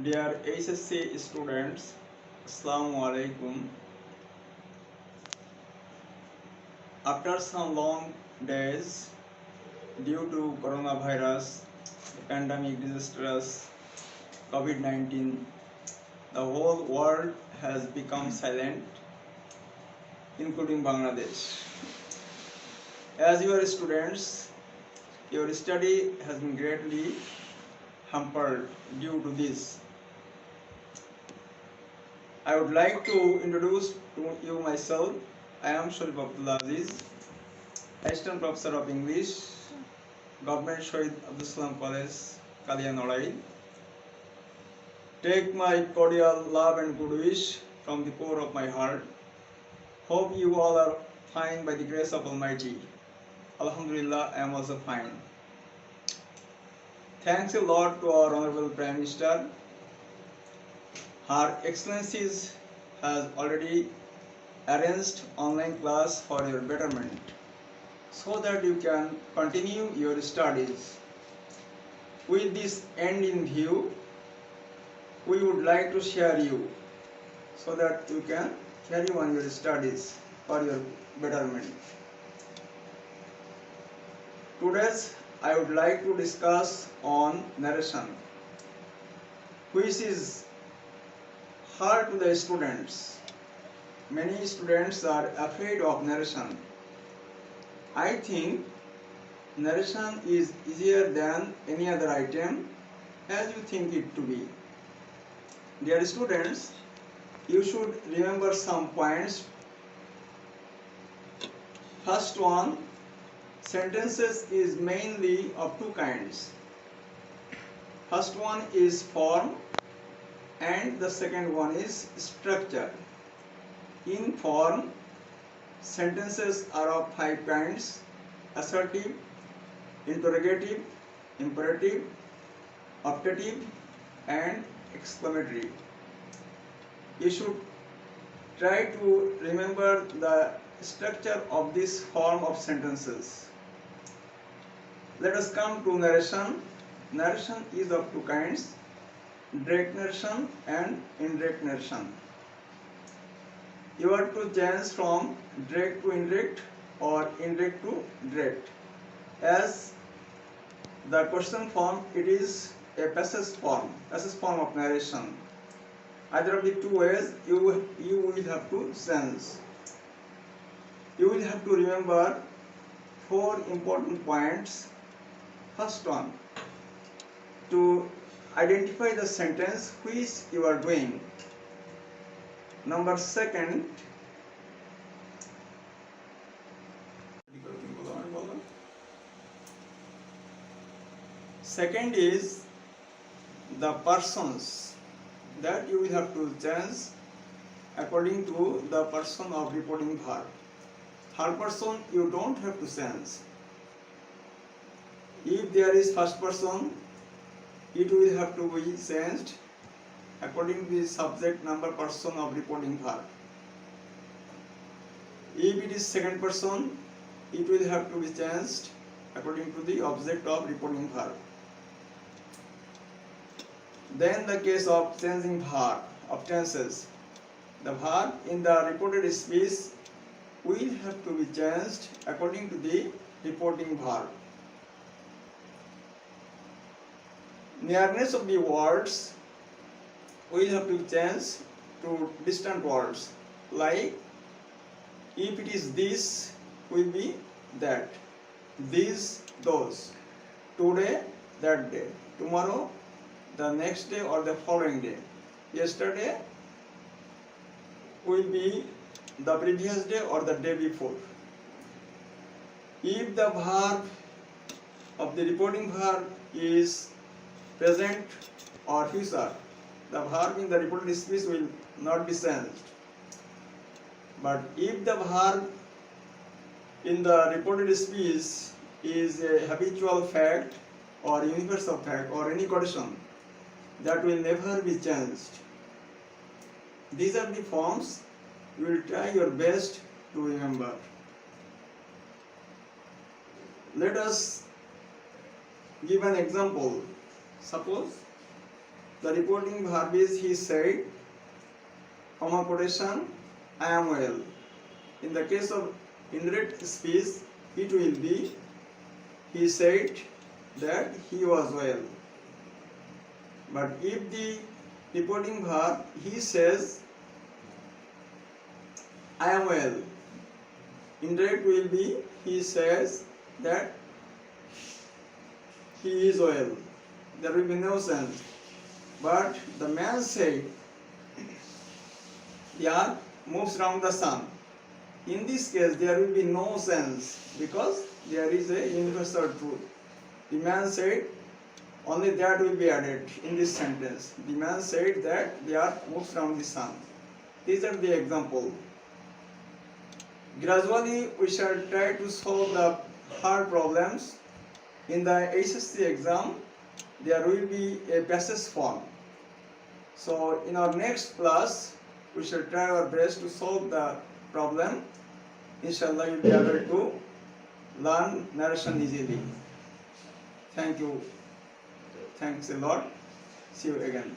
Dear HSC students, Assalamu alaikum. After some long days due to coronavirus, the pandemic disastrous COVID-19, the whole world has become silent, including Bangladesh. As you are students, your study has been greatly hampered due to this. I would like to introduce to you myself. I am Sharif Abdullah Aziz, Assistant Professor of English, Government Shahid Abdul Salam College, Kalianorai. Take my cordial love and good wish from the core of my heart. Hope you all are fine by the grace of Almighty. Alhamdulillah, I am also fine. Thanks a lot to our Honorable Prime Minister. Her Excellencies has already arranged online class for your betterment so that you can continue your studies. With this end in view, we would like to share you so that you can carry on your studies for your betterment. Today, I would like to discuss on narration, which is hard to the students. Many students are afraid of narration. I think narration is easier than any other item as you think it to be. Dear students, you should remember some points. First one, sentences is mainly of two kinds. First one is form and the second one is structure. In form, sentences are of five kinds: assertive, interrogative, imperative, optative, and exclamatory. You should try to remember the structure of this form of sentences. Let us come to narration. Narration is of two kinds: direct narration and indirect narration. You are to change from direct to indirect or indirect to direct. As the question form, it is a passage form of narration. Either of the two ways you will have to change. You will have to remember four important points. First one, to identify the sentence which you are doing. Number second, second is the persons that you will have to change according to the person of reporting verb. Third person you don't have to change. If there is first person, it will have to be changed according to the subject, number, person of reporting verb. If it is second person, it will have to be changed according to the object of reporting verb. Then the case of changing verb of tenses. The verb in the reported speech will have to be changed according to the reporting verb. Nearness of the words will have to change to distant words, like if it is this, will be that, these, those, today, that day, tomorrow, the next day or the following day, yesterday will be the previous day or the day before. If the verb of the reporting verb is present or future, the verb in the reported speech will not be changed. But if the verb in the reported speech is a habitual fact or universal fact or any condition, that will never be changed. These are the forms you will try your best to remember. Let us give an example. Suppose The reporting verb is he said, comma quotation, I am well. In the case of indirect speech, it will be he said that he was well. But if the reporting verb he says I am well, indirect will be he says that he is well. There will be no sense. But the man said the earth moves around the sun. In this case, there will be no sense because there is a universal truth. The man said, only that will be added in this sentence. The man said that the earth moves around the sun. These are the examples. Gradually, we shall try to solve the hard problems. In the HSC exam, there will be a passage form. So, in our next class, we shall try our best to solve the problem. Inshallah, you will be able to learn narration easily. Thank you. Thanks a lot. See you again.